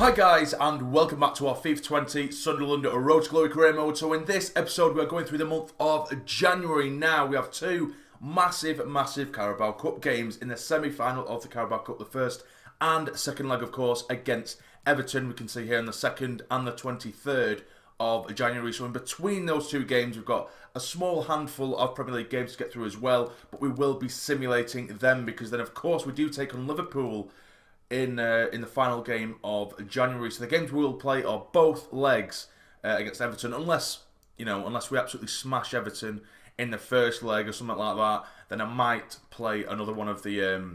Hi guys, and welcome back to our FIFA 20 Sunderland Road to Glory career mode. So in this episode we are going through the month of January now. We have two massive Carabao Cup games in the semi-final of the Carabao Cup. The first and second leg, of course, against Everton. We can see here on the 2nd and the 23rd of January. So in between those two games we've got a small handful of Premier League games to get through as well. But we will be simulating them because then of course we do take on Liverpool in the final game of January. So the games we will play are both legs against Everton, unless we absolutely smash Everton in the first leg or something like that. Then I might play another one of the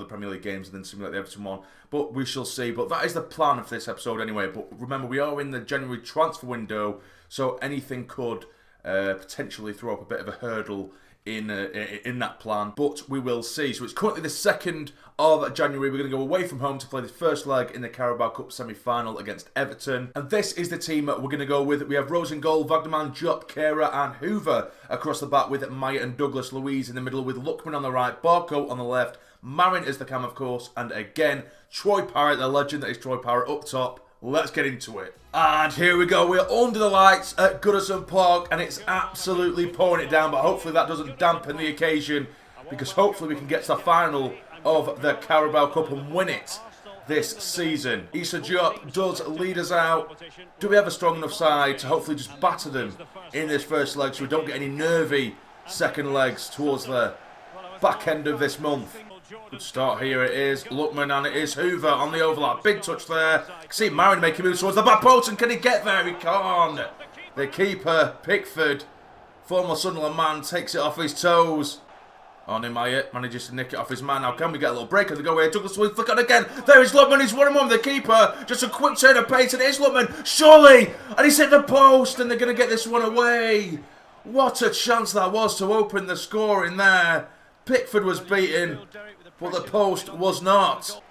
Premier League games and then simulate the Everton one. But we shall see. But that is the plan for this episode anyway. But remember, we are in the January transfer window, so anything could potentially throw up a bit of a hurdle in that plan, but we will see. So it's currently the 2nd of January. We're going to go away from home to play the first leg in the Carabao Cup semi-final against Everton. And this is the team we're going to go with. We have Rose in goal, Vagdaman, Jupp, Kehrer and Hoover across the back with Maya and Douglas, Louise in the middle with Lookman on the right, Barco on the left, Marin is the cam of course, and again, Troy Parrott, the legend that is Troy Parrott up top. Let's get into it. And here we go. We're under the lights at Goodison Park and it's absolutely pouring it down, but hopefully that doesn't dampen the occasion because hopefully we can get to the final of the Carabao Cup and win it this season. Issa Diop does lead us out. Do we have a strong enough side to hopefully just batter them in this first leg so we don't get any nervy second legs towards the back end of this month? Good start here it is. Lookman and it is Hoover on the overlap. Big touch there. See Marin making moves towards the back post and can he get there? He can't. The keeper, Pickford, former Sunderland man, takes it off his toes. Maya manages to nick it off his man. Now can we get a little break on the go here? Douglas will flick on again. There is Lookman. He's 1-on-1 with the keeper. Just a quick turn of pace and it is Lookman. Surely. And he's hit the post and they're going to get this one away. What a chance that was to open the score in there. Pickford was beaten, but the post was not.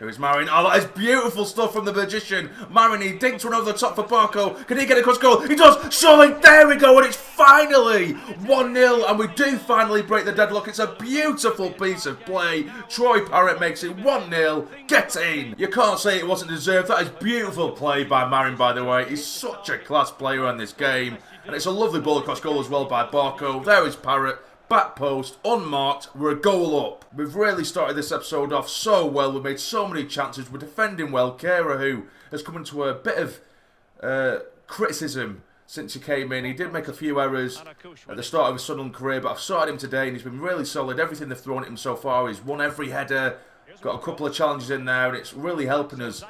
Here is Marin. Oh, that is beautiful stuff from the magician. Marin, he dinks one over the top for Barco. Can he get across goal? He does. Surely, there we go. And it's finally 1-0. And we do finally break the deadlock. It's a beautiful piece of play. Troy Parrott makes it 1-0. Get in. You can't say it wasn't deserved. That is beautiful play by Marin, by the way. He's such a class player in this game. And it's a lovely ball across goal as well by Barco. There is Parrott. Back post, unmarked, we're a goal up. We've really started this episode off so well. We've made so many chances. We're defending well. Kehrer, who has come into a bit of criticism since he came in. He did make a few errors at the start of his Sunderland career, but I've started him today and he's been really solid. Everything they've thrown at him so far, he's won every header. Got a couple of challenges in there and it's really helping us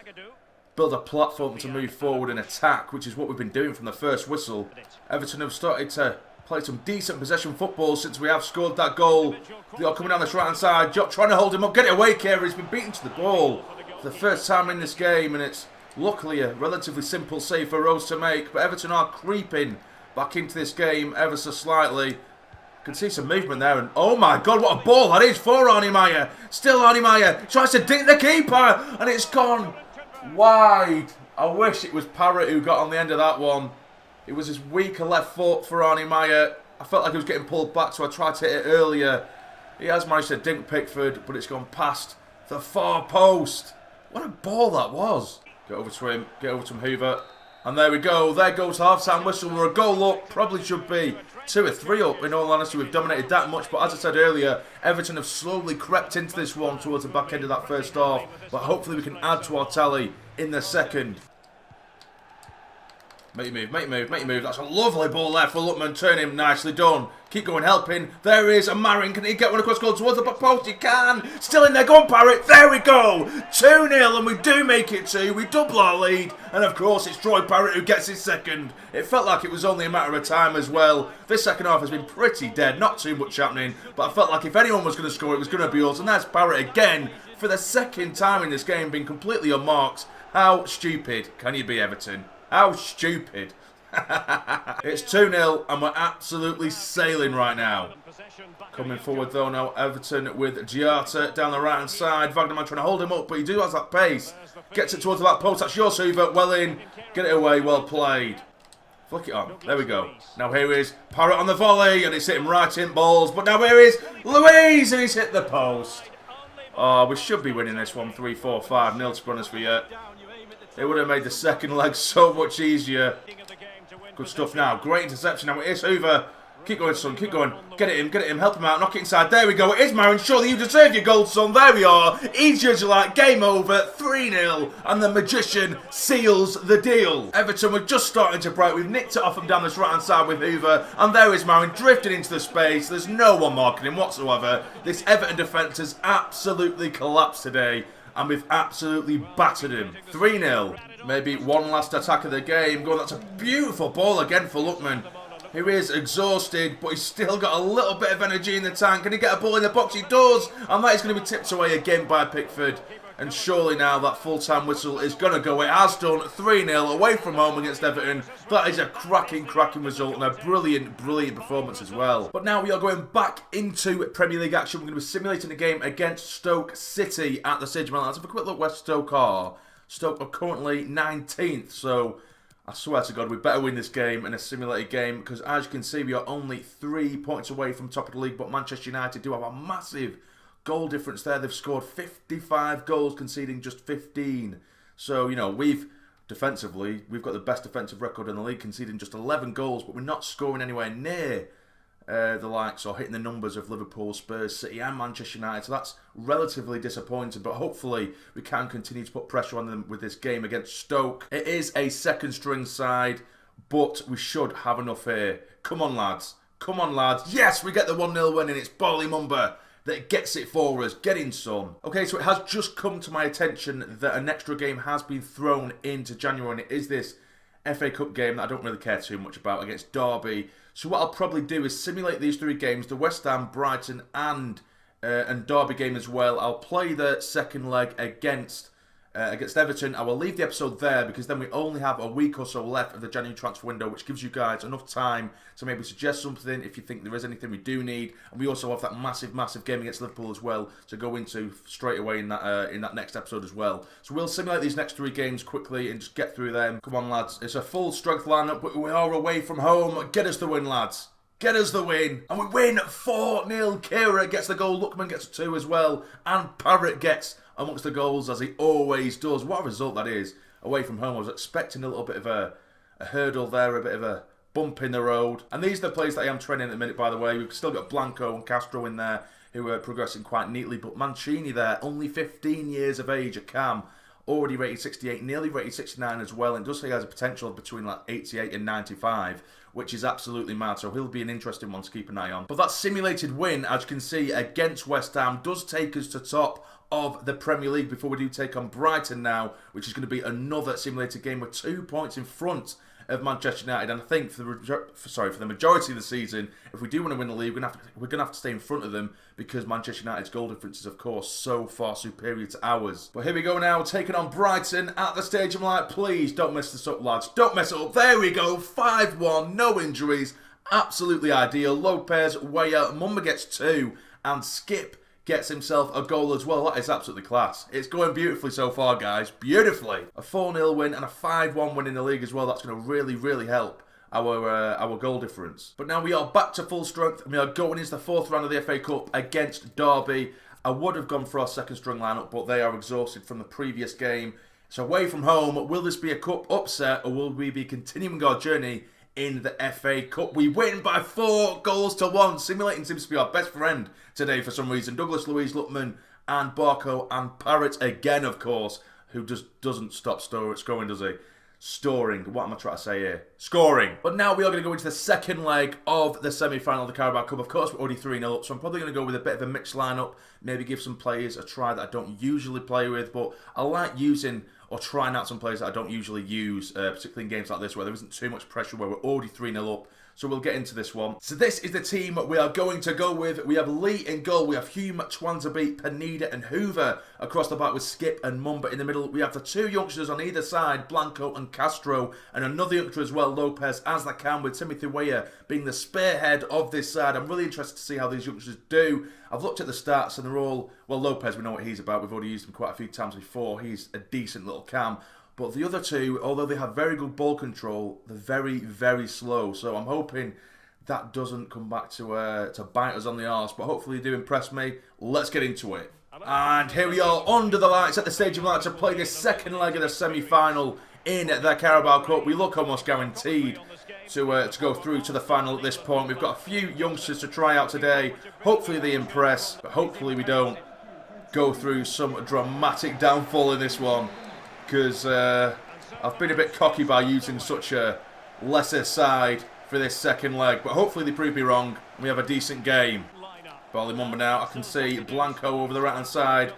build a platform to move forward and attack, which is what we've been doing from the first whistle. Everton have started to played some decent possession football since we have scored that goal. They are coming down this right hand side. Jock trying to hold him up. Get it away, Kehrer. He's been beaten to the ball for the first time in this game. And it's luckily a relatively simple save for Rose to make. But Everton are creeping back into this game ever so slightly. Can see some movement there. And oh my God, what a ball that is for Arnie Maya. Still Arnie Maya. Tries to dink the keeper. And it's gone wide. I wish it was Parrott who got on the end of that one. It was his weaker left foot for Arnie Maya. I felt like he was getting pulled back, so I tried to hit it earlier. He has managed to dink Pickford, but it's gone past the far post. What a ball that was. Get over to him. Get over to him, Hoover. And there we go. There goes half-time whistle. We're a goal up. Probably should be 2 or 3 up, in all honesty. We've dominated that much. But as I said earlier, Everton have slowly crept into this one towards the back end of that first half. But hopefully we can add to our tally in the second. Make your move. That's a lovely ball there for Lookman. Turn him, nicely done. Keep going, helping. There is a Marin. Can he get one across goal towards the back post? He can. Still in there. Go on, Parrott. There we go. 2-0, and we do make it 2. We double our lead. And of course, it's Troy Parrott who gets his second. It felt like it was only a matter of time as well. This second half has been pretty dead. Not too much happening. But I felt like if anyone was going to score, it was going to be us. And that's Parrott again, for the second time in this game, being completely unmarked. How stupid can you be, Everton? How stupid. It's 2-0 and we're absolutely sailing right now. Coming forward though now, Everton with Giata down the right hand side. Vagdaman trying to hold him up, but he do has that pace. Gets it towards the back post. That's yours, Hoover. Well in. Get it away. Well played. Flick it on. There we go. Now here is Parrott on the volley and it's hit him right in balls. But now here is Louise and he's hit the post. Oh, we should be winning this one 3-4-5-0, to be honest with you. It would have made the second leg so much easier. Good stuff now. Great interception. Now it is Hoover. Keep going, son. Keep going. Get it him. Help him out. Knock it inside. There we go. It is Marin. Surely you deserve your goal, son. There we are. Easy as you like. Game over. 3-0. And the magician seals the deal. Everton were just starting to break. We've nicked it off him down this right-hand side with Hoover. And there is Marin drifting into the space. There's no one marking him whatsoever. This Everton defence has absolutely collapsed today. And we've absolutely battered him. 3-0. Maybe one last attack of the game. Go on, that's a beautiful ball again for Lookman. Who is exhausted, but he's still got a little bit of energy in the tank. Can he get a ball in the box? He does. And that is going to be tipped away again by Pickford. And surely now that full-time whistle is going to go. It has done. 3-0 away from home against Everton. That is a cracking result and a brilliant performance as well. But now we are going back into Premier League action. We're going to be simulating a game against Stoke City at the Stadium. Let's have a quick look where Stoke are. Stoke are currently 19th, so I swear to God, we better win this game in a simulated game because, as you can see, we are only 3 points away from top of the league, but Manchester United do have a massive goal difference there. They've scored 55 goals, conceding just 15. So, you know, defensively, we've got the best defensive record in the league, conceding just 11 goals, but we're not scoring anywhere near the likes or hitting the numbers of Liverpool, Spurs, City and Manchester United. So that's relatively disappointing, but hopefully we can continue to put pressure on them with this game against Stoke. It is a second string side, but we should have enough here. Come on, lads. Come on, lads. Yes, we get the 1-0 win, and it's Barley Mumba that gets it for us. Get in, son. Okay, so it has just come to my attention that an extra game has been thrown into January, and it is this FA Cup game that I don't really care too much about against Derby. So what I'll probably do is simulate these 3 games, the West Ham, Brighton and Derby game as well. I'll play the second leg against Everton. I will leave the episode there because then we only have a week or so left of the January transfer window, which gives you guys enough time to maybe suggest something if you think there is anything we do need. And we also have that massive game against Liverpool as well to go into straight away in that next episode as well. So we'll simulate these next 3 games quickly and just get through them. Come on, lads. It's a full strength lineup, but we are away from home. Get us the win, lads. Get us the win. And we win 4-0. Kira gets the goal. Lookman gets 2 as well. And Parrott gets amongst the goals, as he always does. What a result that is away from home. I was expecting a little bit of a hurdle there, a bit of a bump in the road. And these are the players that I am training at the minute, by the way. We've still got Blanco and Castro in there, who are progressing quite neatly. But Mancini there, only 15 years of age, a cam, already rated 68, nearly rated 69 as well. And does say he has a potential between like 88 and 95, which is absolutely mad. So he'll be an interesting one to keep an eye on. But that simulated win, as you can see, against West Ham does take us to top of the Premier League before we do take on Brighton now, which is going to be another simulated game. We're 2 points in front of Manchester United, and I think for the majority of the season, if we do want to win the league, we're going to have to stay in front of them because Manchester United's goal difference is, of course, so far superior to ours. But here we go now, taking on Brighton at the Stadium Light. Please don't mess this up, lads. Don't mess it up. There we go. 5-1. No injuries. Absolutely ideal. Lopez, Weah, Mumba gets 2, and Skip gets himself a goal as well. That is absolutely class. It's going beautifully so far, guys. Beautifully. A 4-0 win and a 5-1 win in the league as well. That's going to really help our goal difference. But now we are back to full strength and we are going into the 4th round of the FA Cup against Derby. I would have gone for our second string lineup, but they are exhausted from the previous game. So away from home, will this be a cup upset or will we be continuing our journey in the FA Cup? We win by 4-1. Simulating seems to be our best friend today for some reason. Douglas Luiz, Lookman and Barco and Parrott again, of course, who just doesn't stop scoring, does he? Storing. What am I trying to say here? Scoring. But now we are going to go into the second leg of the semi-final of the Carabao Cup. Of course, we're already 3-0 up, so I'm probably going to go with a bit of a mixed lineup. Maybe give some players a try that I don't usually play with, but I like using or trying out some players that I don't usually use, particularly in games like this where there isn't too much pressure, where we're already 3-0 up. So we'll get into this one. So this is the team we are going to go with. We have Lee in goal. We have Hume, Twanzebe, Pineda and Hoover across the back with Skip and Mumba in the middle. We have the 2 youngsters on either side, Blanco and Castro, and another youngster as well, Lopez, as they can, with Timothy Weah being the spearhead of this side. I'm really interested to see how these youngsters do. I've looked at the stats and they're all, well, Lopez, we know what he's about. We've already used him quite a few times before. He's a decent little cam. But the other 2, although they have very good ball control, they're very slow. So I'm hoping that doesn't come back to bite us on the arse. But hopefully they do impress me. Let's get into it. And here we are under the lights at the stadium light to play this second leg of the semi-final in the Carabao Cup. We look almost guaranteed to go through to the final at this point. We've got a few youngsters to try out today. Hopefully they impress, but hopefully we don't go through some dramatic downfall in this one, because I've been a bit cocky by using such a lesser side for this second leg, but hopefully they prove me wrong and we have a decent game. Ball in Mumba now. I can see Blanco over the right hand side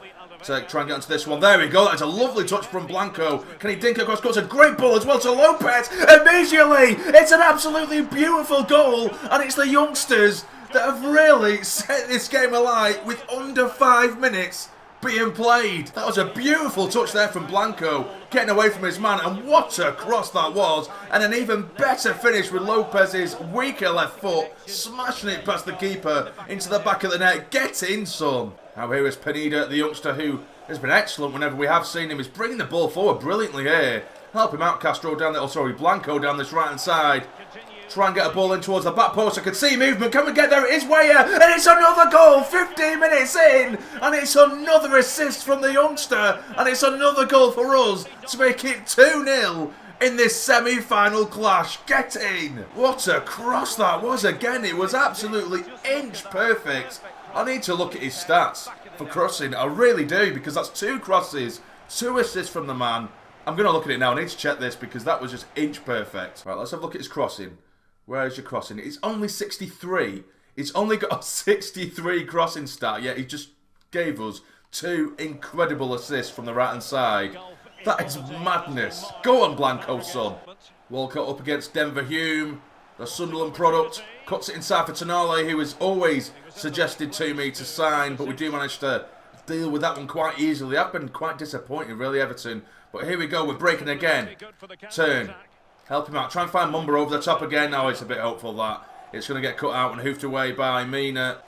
to try and get into this one. There we go. That's a lovely touch from Blanco. Can he dink across? It's a great ball as well to Lopez. Immediately, it's an absolutely beautiful goal, and it's the youngsters that have really set this game alight with under 5 minutes being played. That was a beautiful touch there from Blanco, getting away from his man, and what a cross that was, and an even better finish with Lopez's weaker left foot, smashing it past the keeper into the back of the net. Get in, son. Now here is Pineda, the youngster who has been excellent whenever we have seen him. He's bringing the ball forward brilliantly here. Help him out, Castro, down there. Oh, sorry, Blanco down this right hand side. Try and get a ball in towards the back post. I can see movement. Can we get there? It is Weyer. And it's another goal. 15 minutes in. And it's another assist from the youngster. And it's another goal for us to make it 2-0 in this semi-final clash. Get in. What a cross that was again. It was absolutely inch perfect. I need to look at his stats for crossing. I really do, because that's 2 crosses, 2 assists from the man. I'm going to look at it now. I need to check this because that was just inch perfect. Right, let's have a look at his crossing. Where is your crossing? It's only 63. It's only got a 63 crossing stat, yet he just gave us 2 incredible assists from the right-hand side. That is madness. Go on, Blanco, son. Walcott up against Denver Hume, the Sunderland product. Cuts it inside for Tonale, who is always suggested to me to sign, but we do manage to deal with that one quite easily. I've been quite disappointed, really, Everton. But here we go, we're breaking again. Turn. Help him out. Try and find Mumba over the top again. Oh, it's a bit hopeful that it's going to get cut out and hoofed away by Mina.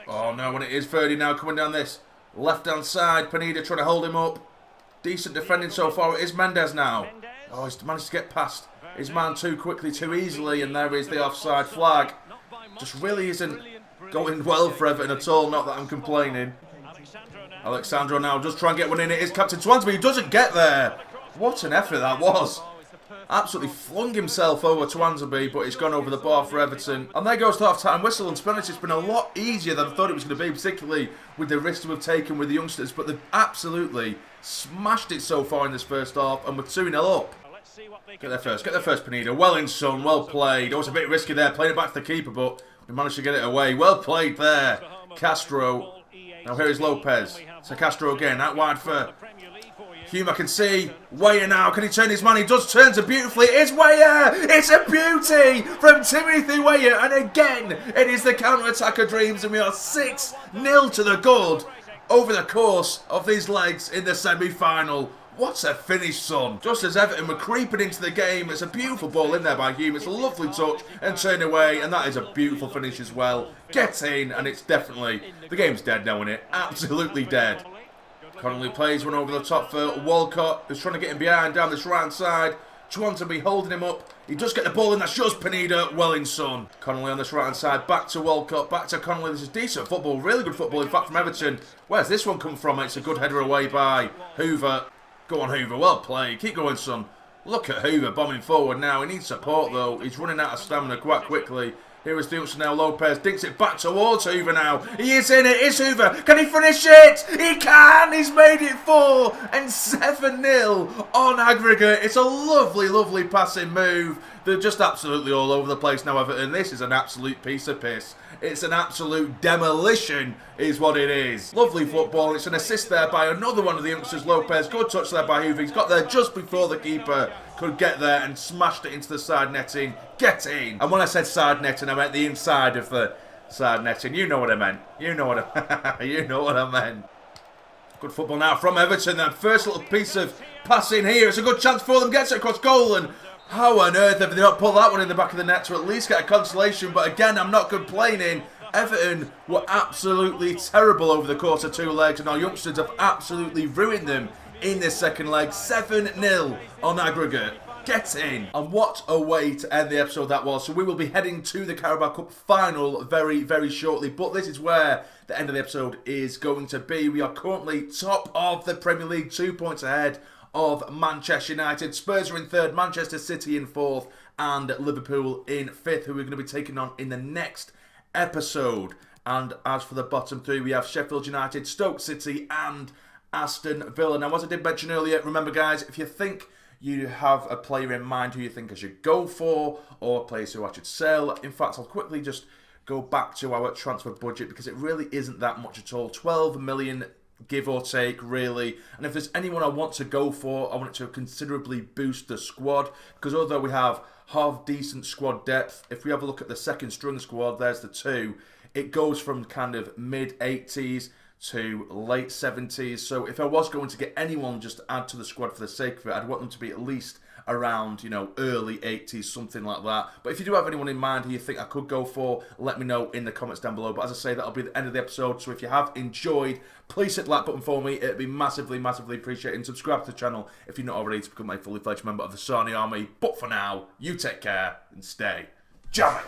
Oh, no, when it is Ferdy now coming down this left-hand side. Pineda trying to hold him up. Decent defending so far. It is Mendes now. Oh, he's managed to get past his man too quickly, too easily. And there is the offside flag. Just really isn't going well for Everton at all. Not that I'm complaining. Alexandro now just try and get one in. It is Captain Swansby. He doesn't get there. What an effort that was. Absolutely flung himself over to Swansby, but it's gone over the bar for Everton. And there goes the half-time whistle. And to be honest, it's been a lot easier than I thought it was going to be, particularly with the risks we've taken with the youngsters. But they've absolutely smashed it so far in this first half, and we're 2-0 up. Get there first, Pineda. Well in, son, well played. It was a bit risky there, playing it back to the keeper, but we managed to get it away. Well played there, Castro. Now here is Lopez. So Castro again, out wide for Hume. I can see Weyer now. Can he turn his man? He does, turns it beautifully. It's Weyer! It's a beauty from Timothy Weyer. And again, it is the counter-attack of dreams. And we are 6-0 to the good over the course of these legs in the semi-final. What a finish, son. Just as Everton were creeping into the game, it's a beautiful ball in there by Hume. It's a lovely touch and turn away, and that is a beautiful finish as well. Get in, and it's definitely, the game's dead now, isn't it? Absolutely dead. Connolly plays one over the top for Walcott, who's trying to get him behind down this right side. Chwantabi holding him up. He does get the ball in, that shows Pineda. Well in, son. Connolly on this right hand side, back to Walcott, back to Connolly. This is decent football, really good football, in fact, from Everton. Where's this one come from? It's a good header away by Hoover. Go on, Hoover. Well played. Keep going, son. Look at Hoover bombing forward now. He needs support, though. He's running out of stamina quite quickly. Here is the youngster now, Lopez. Dinks it back towards Hoover now. He is in it. It's Hoover. Can he finish it? He can. He's made it 4 and 7-0 on aggregate. It's a lovely, lovely passing move. They're just absolutely all over the place now, Everton. This is an absolute piece of piss. It's an absolute demolition is what it is. Lovely football. It's an assist there by another one of the youngsters, Lopez. Good touch there by Hoover. He's got there just before the keeper could get there and smashed it into the side netting. Get in. And when I said side netting, I meant the inside of the side netting. You know what I meant. You know what I meant. Good football now from Everton. That first little piece of passing here. It's a good chance for them. Gets it across goal, and how on earth have they not put that one in the back of the net to at least get a consolation? But again, I'm not complaining. Everton were absolutely terrible over the course of 2 legs, and our youngsters have absolutely ruined them in this second leg. 7-0 on aggregate. Get in! And what a way to end the episode that was. So we will be heading to the Carabao Cup final very, very shortly. But this is where the end of the episode is going to be. We are currently top of the Premier League, 2 points ahead of Manchester United. Spurs are in third, Manchester City in fourth, and Liverpool in fifth, who we're going to be taking on in the next episode. And as for the bottom three, we have Sheffield United, Stoke City, and Aston Villa. Now, as I did mention earlier, remember guys, if you think you have a player in mind who you think I should go for, or players who I should sell, in fact, I'll quickly just go back to our transfer budget, because it really isn't that much at all. 12 million, give or take, really. And if there's anyone I want to go for, I want it to considerably boost the squad, because although we have half-decent squad depth, if we have a look at the second string squad, there's the two, it goes from kind of mid-80s to late 70s. So if I was going to get anyone just to add to the squad for the sake of it, I'd want them to be at least around, early 80s, something like that. But if you do have anyone in mind who you think I could go for, let me know in the comments down below. But as I say, that'll be the end of the episode. So if you have enjoyed, please hit the like button for me. It'd be massively, massively appreciated. And subscribe to the channel if you're not already to become a fully fledged member of the Sassy Army. But for now, you take care and stay jamming.